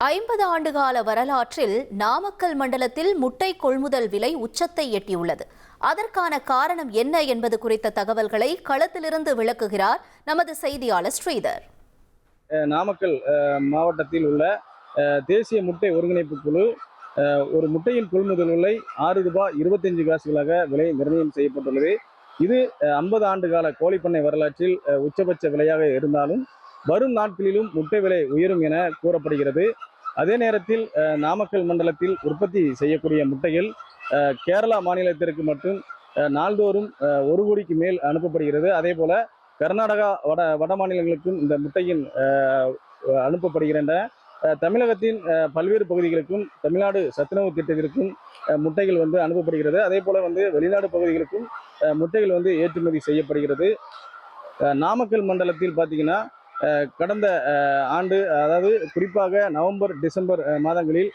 50 ஆண்டுகால வரலாற்றில் நாமக்கல் மண்டலத்தில் முட்டை கொள்முதல் விலை உச்சத்தை எட்டியுள்ளது. அதற்கான காரணம் என்ன என்பது குறித்த தகவல்களை களத்திலிருந்து விளக்குகிறார் நமது செய்தியாளர் ஸ்ரீதர். நாமக்கல் மாவட்டத்தில் உள்ள தேசிய முட்டை ஒருங்கிணைப்பு குழு ஒரு முட்டையின் கொள்முதல் விலை ₹6.25 விலை நிர்ணயம் செய்யப்பட்டுள்ளது. இது 50 ஆண்டு கால கோழிப்பண்ணை வரலாற்றில் உச்சபட்ச விலையாக இருந்தாலும் வரும் நாட்களிலும் முட்டை விலை உயரும் என கூறப்படுகிறது. அதே நேரத்தில் நாமக்கல் மண்டலத்தில் உற்பத்தி செய்யக்கூடிய முட்டைகள் கேரளா மாநிலத்திற்கு மட்டும் நாள்தோறும் 1 கோடிக்கு மேல் அனுப்பப்படுகிறது. அதே போல கர்நாடகா வட மாநிலங்களுக்கும் இந்த முட்டையின் அனுப்பப்படுகின்றன. தமிழகத்தின் பல்வேறு பகுதிகளுக்கும் தமிழ்நாடு சத்துணவு திட்டத்திற்கும் முட்டைகள் அனுப்பப்படுகிறது. அதே போல வெளிநாடு பகுதிகளுக்கும் முட்டைகள் ஏற்றுமதி செய்யப்படுகிறது. நாமக்கல் மண்டலத்தில் பார்த்தீங்கன்னா கடந்த ஆண்டு, அதாவது குறிப்பாக நவம்பர் டிசம்பர் மாதங்களில்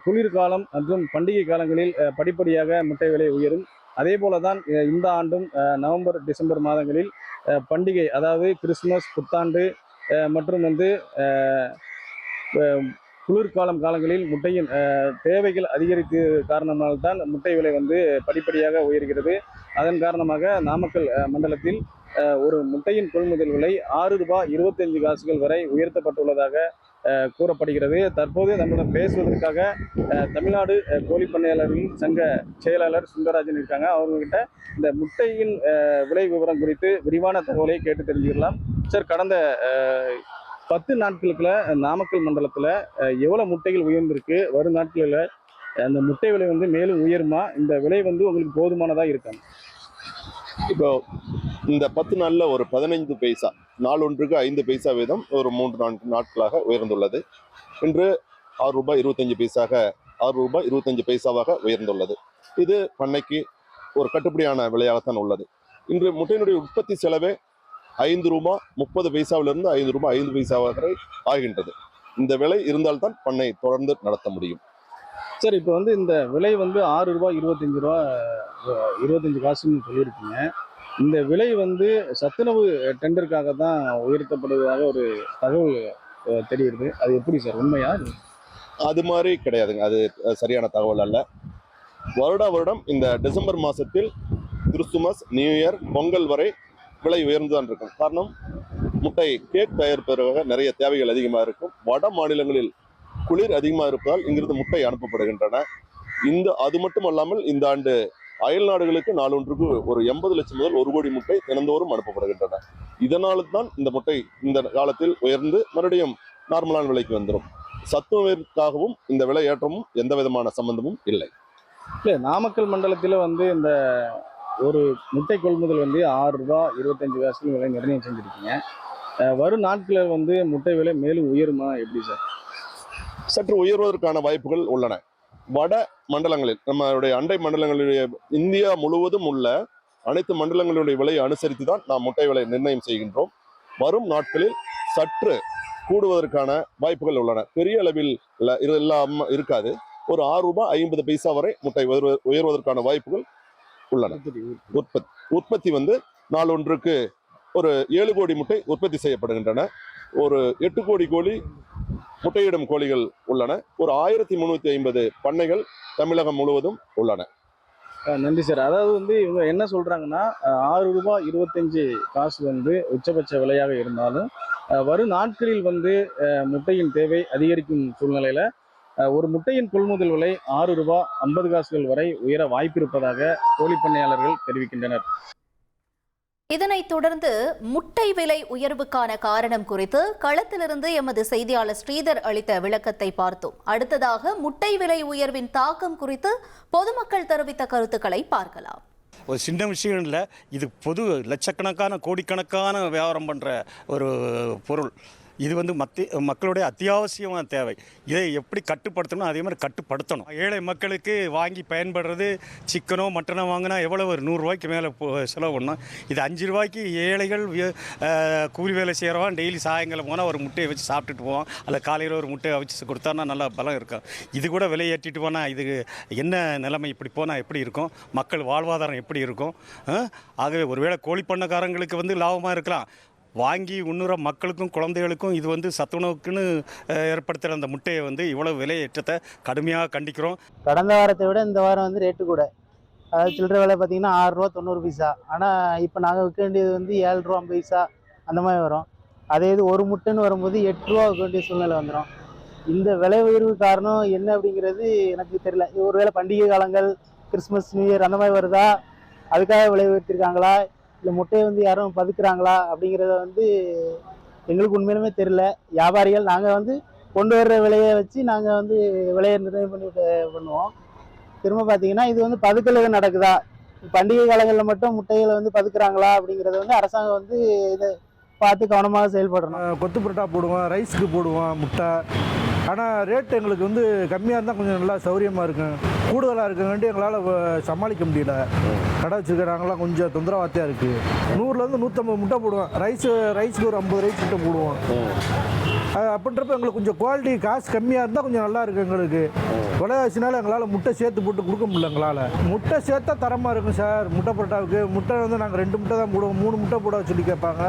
குளிர்காலம் மற்றும் பண்டிகை காலங்களில் படிப்படியாக முட்டை விலை உயரும். அதே போல தான் இந்த ஆண்டும் நவம்பர் டிசம்பர் மாதங்களில் பண்டிகை, அதாவது கிறிஸ்துமஸ், புத்தாண்டு மற்றும் குளிர்காலம் காலங்களில் முட்டையின் தேவைகள் அதிகரித்து காரணமால்தான் முட்டை விலை படிப்படியாக உயர்கிறது. அதன் காரணமாக நாமக்கல் மண்டலத்தில் ஒரு முட்டையின் கொள்முதல் விலை ₹6.25 வரை உயர்த்தப்பட்டுள்ளதாக கூறப்படுகிறது. தற்போது நம்மிடம் பேசுவதற்காக தமிழ்நாடு கோழிப்பண்ணையாளர்களின் சங்க செயலாளர் சுந்தரராஜன் இருக்காங்க. அவங்ககிட்ட இந்த முட்டையின் விலை விவரம் குறித்து விரிவான தகவலை கேட்டு தெரிஞ்சுக்கலாம். சார், கடந்த 10 நாட்களுக்குள்ள நாமக்கல் மண்டலத்தில் எவ்வளோ முட்டைகள் உயர்ந்திருக்கு? வரும் நாட்களில் அந்த முட்டை விலை மேலும் உயருமா? இந்த விலை உங்களுக்கு போதுமானதாக இருக்காங்க? இப்போ இந்த 10 நாளில் ஒரு 15 பைசா, நாளொன்றுக்கு 5 பைசா வீதம் ஒரு 3-4 நாட்களாக உயர்ந்துள்ளது. இன்று ₹6.25 உயர்ந்துள்ளது. இது பண்ணைக்கு ஒரு கட்டுப்படியான விலையாகத்தான் உள்ளது. இன்று முட்டையினுடைய உற்பத்தி செலவே ₹5.30 ₹5 வரை ஆகின்றது. இந்த விலை இருந்தால்தான் பண்ணை தொடர்ந்து நடத்த முடியும். சார், இப்போ இந்த விலை ₹6.25 சொல்லியிருக்கீங்க. இந்த விலை சத்துணவு டெண்டருக்காக தான் உயர்த்தப்படுவதாக ஒரு தகவல் தெரியுது. அது எப்படி சார், உண்மையா? அது மாதிரி கிடையாதுங்க, அது சரியான தகவல் அல்ல. வருடம் இந்த டிசம்பர் மாதத்தில் கிறிஸ்துமஸ், நியூ இயர், பொங்கல் வரை விலை உயர்ந்துதான் இருக்கும். காரணம், முட்டை கேக் தயாரிப்பதற்காக நிறைய தேவைகள் அதிகமாக இருக்கும். வட மாநிலங்களில் குளிர் அதிகமாக இருப்பதால் இங்கிருந்து முட்டை அனுப்பப்படுகின்றன. அது மட்டும் அல்லாமல் இந்த ஆண்டு அயல் நாடுகளுக்கு நாளொன்றுக்கு ஒரு 80 லட்சம் முதல் 1 கோடி முட்டை தினந்தோறும் அனுப்பப்படுகின்றன. இதனால தான் இந்த முட்டை இந்த காலத்தில் உயர்ந்து மறுபடியும் நார்மலான விலைக்கு வந்துடும். சத்துணவிற்காகவும் இந்த விலை ஏற்றமும் எந்த விதமான சம்பந்தமும் இல்லை. நாமக்கல் மண்டலத்தில் இந்த ஒரு முட்டை கொள்முதல் ₹6.25 விலை நிர்ணயம் செஞ்சிருக்கீங்க. வரும் நாட்களில் முட்டை விலை மேலும் உயருமா, எப்படி சார்? சற்று உயர்வதற்கான வாய்ப்புகள் உள்ளன. வட மண்டலங்களில், நம்மளுடைய அண்டை மண்டலங்களுடைய இந்தியா முழுவதும் உள்ள அனைத்து மண்டலங்களுடைய விலையை அனுசரித்து தான் நாம் முட்டை விலை நிர்ணயம் செய்கின்றோம். வரும் நாட்களில் சற்று கூடுவதற்கான வாய்ப்புகள் உள்ளன. பெரிய அளவில் எல்லாம் இருக்காது. ஒரு ₹6.50 வரை முட்டை உயர்வதற்கான வாய்ப்புகள் உள்ளன. உற்பத்தி நாளொன்றுக்கு ஒரு 7 கோடி முட்டை உற்பத்தி செய்யப்படுகின்றன. ஒரு 8 கோடி கோழி முட்டையிடும் கோழிகள் உள்ளன. ஒரு 1350 பண்ணைகள் தமிழகம் முழுவதும் உள்ளன. நன்றி சார். அதாவது இவங்க என்ன சொல்றாங்கன்னா, ₹6.25 உச்சபட்ச விலையாக இருந்தாலும் வரும் நாட்களில் முட்டையின் தேவை அதிகரிக்கும் சூழ்நிலையில ஒரு முட்டையின் கொள்முதல் விலை ₹6.50 வரை உயர வாய்ப்பிருப்பதாக கோழிப்பண்ணையாளர்கள் தெரிவிக்கின்றனர். இதனைத் தொடர்ந்து முட்டை விலை உயர்வுக்கான காரணம் குறித்து களத்திலிருந்து எமது செய்தியாளர் ஸ்ரீதர் அளித்த விளக்கத்தை பார்த்தோம். அடுத்ததாக முட்டை விலை உயர்வின் தாக்கம் குறித்து பொதுமக்கள் தெரிவித்த கருத்துக்களை பார்க்கலாம். ஒரு சின்ன விஷயம் இல்லை, இது பொது லட்சக்கணக்கான கோடிக்கணக்கான வியாபாரம் பண்ணுற ஒரு பொருள். இது மக்களுடைய அத்தியாவசியமான தேவை. இதை எப்படி கட்டுப்படுத்தணும், அதே மாதிரி கட்டுப்படுத்தணும். ஏழை மக்களுக்கு வாங்கி பயன்படுறது சிக்கனோ மட்டனோ வாங்கினா எவ்வளோ, ஒரு ₹100 மேலே செலவு பண்ணோம். இது ₹5 ஏழைகள் கூலி வேலை செய்கிறவன் டெய்லி சாயங்காலம் போனால் ஒரு முட்டையை வச்சு சாப்பிட்டுட்டு போவான், அல்ல காலையில் ஒரு முட்டையை வச்சு கொடுத்தான்னா நல்லா பலம் இருக்கும். இது கூட விலை ஏற்றிட்டு போனால் இது என்ன நிலைமை, இப்படி போனால் எப்படி இருக்கும், மக்கள் வாழ்வாதாரம் எப்படி இருக்கும்? ஆகவே ஒருவேளை கோழி பண்ணக்காரங்களுக்கு லாபமாக இருக்கலாம். வாங்கி உண்ணுற மக்களுக்கும் குழந்தைகளுக்கும் இது வந்து சத்துணவுக்குன்னு ஏற்படுத்துகிற அந்த முட்டையை வந்து இவ்வளோ விலையேற்றத்தை கடுமையாக கண்டிக்கிறோம். கடந்த வாரத்தை விட இந்த வாரம் வந்து ரேட்டு கூட. அதாவது சில்லறை விலை பார்த்தீங்கன்னா 6 ரூபா 90 பைசா. ஆனால் இப்போ நாங்கள் விற்க வேண்டியது வந்து 7 ரூபா 50 பைசா அந்த மாதிரி வரும். அதே இது ஒரு முட்டைன்னு வரும்போது 8 ரூபா விற்க வேண்டிய சூழ்நிலை வந்துடும். இந்த விலை உயர்வு காரணம் என்ன அப்படிங்கிறது எனக்கு தெரியல. ஒருவேளை பண்டிகை காலங்கள், கிறிஸ்மஸ், நியூ இயர் அந்த மாதிரி வருதா, அதுக்காக விலை உயர்த்திருக்காங்களா, இல்லை முட்டையை வந்து யாரும் பதுக்குறாங்களா அப்படிங்கிறத வந்து எங்களுக்கு உண்மையிலுமே தெரியல. வியாபாரிகள் நாங்கள் வந்து கொண்டு வர்ற விலையை வச்சு நாங்கள் வந்து விலையை நிர்ணயம் பண்ணி பண்ணுவோம். திரும்ப பார்த்தீங்கன்னா இது வந்து பதுக்கல் நடக்குதா, பண்டிகை காலங்களில் மட்டும் முட்டைகளை வந்து பதுக்குறாங்களா அப்படிங்கிறத வந்து அரசாங்கம் வந்து இதை பார்த்து கவனமாக செயல்படணும். கொத்து புரோட்டா போடுவோம், ரைஸுக்கு போடுவோம் முட்டை. ஆனால் ரேட் எங்களுக்கு வந்து கம்மியாக இருந்தால் கொஞ்சம் நல்லா சௌரியமாக இருக்கும். கூடுதலாக இருக்கங்காட்டி எங்களால் சமாளிக்க முடியல. கடை வச்சுருக்கிறாங்களாம் கொஞ்சம் தொந்தரவாத்தியாக இருக்குது. 100லேருந்து 150 முட்டை போடுவோம். ரைஸுக்கு ஒரு 50 ரைஸ் முட்டை போடுவோம். அப்படின்றப்ப எங்களுக்கு கொஞ்சம் குவாலிட்டி காசு கம்மியாக இருந்தால் கொஞ்சம் நல்லா இருக்குது. எங்களுக்கு விலைவாசினால எங்களால் முட்டை சேர்த்து போட்டு கொடுக்க முடியல. எங்களால் முட்டை சேர்த்தா தரமாக இருக்கும் சார். முட்டை பரோட்டாவுக்கு முட்டை வந்து நாங்கள் 2 முட்டை தான் போடுவோம், 3 முட்டை போட சொல்லி கேட்பாங்க.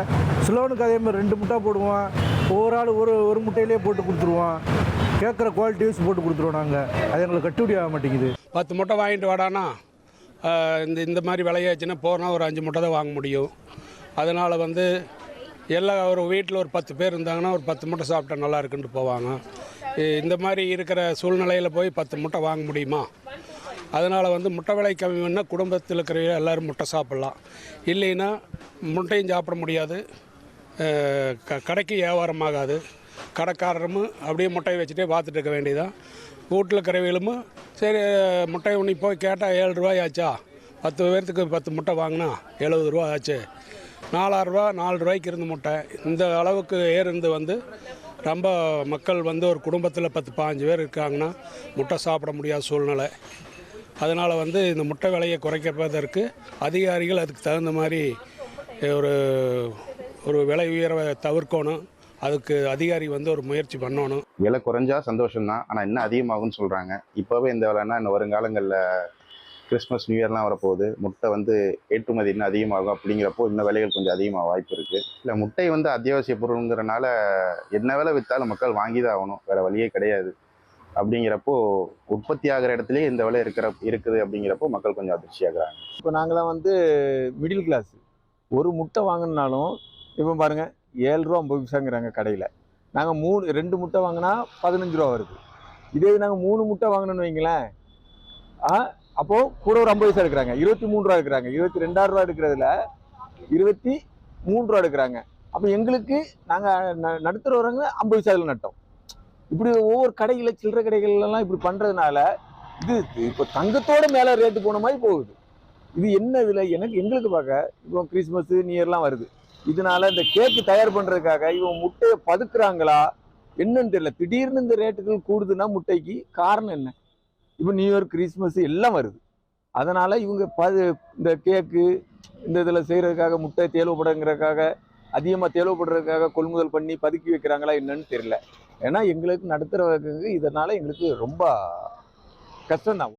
சிலவனுக்கு அதே மாதிரி 2 முட்டை போடுவோம். ஒவ்வொரு ஆள் ஒரு முட்டையிலே போட்டு கொடுத்துருவோம். கேட்குற குவாலிட்டி வைஸ் போட்டு கொடுத்துருவோம். நாங்கள் அது எங்களுக்கு கட்டுப்படி ஆக மாட்டேங்குது. 10 முட்டை வாங்கிட்டு வாடானா இந்த மாதிரி விலையாச்சுன்னா போனால் ஒரு 5 முட்டை தான் வாங்க முடியும். அதனால் வந்து எல்லாம் ஒரு வீட்டில் ஒரு 10 பேர் இருந்தாங்கன்னா ஒரு 10 முட்டை சாப்பிட்டா நல்லா இருக்குன்ட்டு போவாங்க. இந்த மாதிரி இருக்கிற சூழ்நிலையில் போய் 10 முட்டை வாங்க முடியுமா? அதனால் வந்து முட்டை விலை கம்மின்னா குடும்பத்தில் இருக்கிற எல்லோரும் முட்டை சாப்பிட்லாம். இல்லைன்னா முட்டையும் சாப்பிட முடியாது, கடைக்கு வியாபாரம் ஆகாது. கடைக்காரரும் அப்படியே முட்டையை வச்சுட்டே பார்த்துட்டு இருக்க வேண்டியதான். வீட்டில் இருக்கிறவங்களும் சரி முட்டை உண்ணி போய் கேட்டால் 7 ரூபாய் ஆச்சா, 10 பேர்த்துக்கு 10 முட்டை வாங்கினா 70 ரூபா ஆச்சு. 4 ரூபா 4 ரூபாய்க்கு இருந்த முட்டை இந்த அளவுக்கு ஏறுந்து வந்து ரொம்ப மக்கள் வந்து ஒரு குடும்பத்தில் 10-15 பேர் இருக்காங்கன்னா முட்டை சாப்பிட முடியாத சூழ்நிலை. அதனால் வந்து இந்த முட்டை விலையை குறைப்பதற்கு அதிகாரிகள் அதுக்கு தகுந்த மாதிரி ஒரு விலை உயர்வை தவிர்க்கணும். அதுக்கு அதிகாரி வந்து ஒரு முயற்சி பண்ணணும். விலை குறைஞ்சா சந்தோஷம்தான், ஆனால் இன்னும் அதிகமாகும்னு சொல்கிறாங்க. இப்போவே இந்த விலைன்னா இன்னும் வருங்காலங்களில் கிறிஸ்மஸ் நியூ இயர்லாம் வரப்போகுது. முட்டை வந்து ஏற்றுமதி இன்னும் அதிகமாகும். அப்படிங்கிறப்போ இன்னும் விலைகள் கொஞ்சம் அதிகமாக வாய்ப்பு இருக்குது. இல்லை முட்டை வந்து அத்தியாவசிய பொருளுங்கிறனால என்ன விலை விற்றாலும் மக்கள் வாங்கி தான் ஆகணும், வேறு வழியே கிடையாது. அப்படிங்கிறப்போ உற்பத்தி ஆகிற இடத்துலேயே இந்த விலை இருக்குது அப்படிங்கிறப்போ மக்கள் கொஞ்சம் அதிர்ச்சியாகிறாங்க. இப்போ நாங்களாம் வந்து மிடில் கிளாஸ். ஒரு முட்டை வாங்கினாலும் இப்போ பாருங்கள் 7 ரூபா 50 பைசாங்கிறாங்க கடையில். நாங்கள் 2 முட்டை வாங்கினா 15 ரூபா வருது. இதே நாங்கள் 3 முட்டை வாங்கினோன்னு வைங்களேன், அப்போது கூட ஒரு 50 பைசா எடுக்கிறாங்க, 23 ரூபா எடுக்கிறாங்க. 22 ரூபா எடுக்கிறதுல 23 ரூபா எடுக்கிறாங்க. அப்போ எங்களுக்கு நாங்கள் நடுத்தர வரவங்க 50 பைசாவில் நட்டோம். இப்படி ஒவ்வொரு கடைகளில் சில்லறை கடைகள்லாம் இப்படி பண்ணுறதுனால இது இப்போ தங்கத்தோட மேலே ரேட்டு போன மாதிரி போகுது. இது என்ன விலை எங்களுக்கு பார்க்க இப்போ கிறிஸ்மஸ் நியூ இயர்லாம் வருது. இதனால இந்த கேக்கு தயார் பண்ணுறதுக்காக இவங்க முட்டையை பதுக்குறாங்களா என்னன்னு தெரியல. திடீர்னு இந்த ரேட்டுகள் கூடுதுன்னா முட்டைக்கு காரணம் என்ன? இப்போ நியூ இயர் கிறிஸ்மஸ் எல்லாம் வருது. அதனால் இவங்க இந்த கேக்கு இந்த இதில் செய்கிறதுக்காக முட்டை தேவைப்படுங்கிறதுக்காக அதிகமாக தேவைப்படுறதுக்காக கொள்முதல் பண்ணி பதுக்கி வைக்கிறாங்களா என்னன்னு தெரியல. ஏன்னா எங்களுக்கு நடுத்தரவர்களுக்கு இதனால் எங்களுக்கு ரொம்ப கஷ்டம்தான்.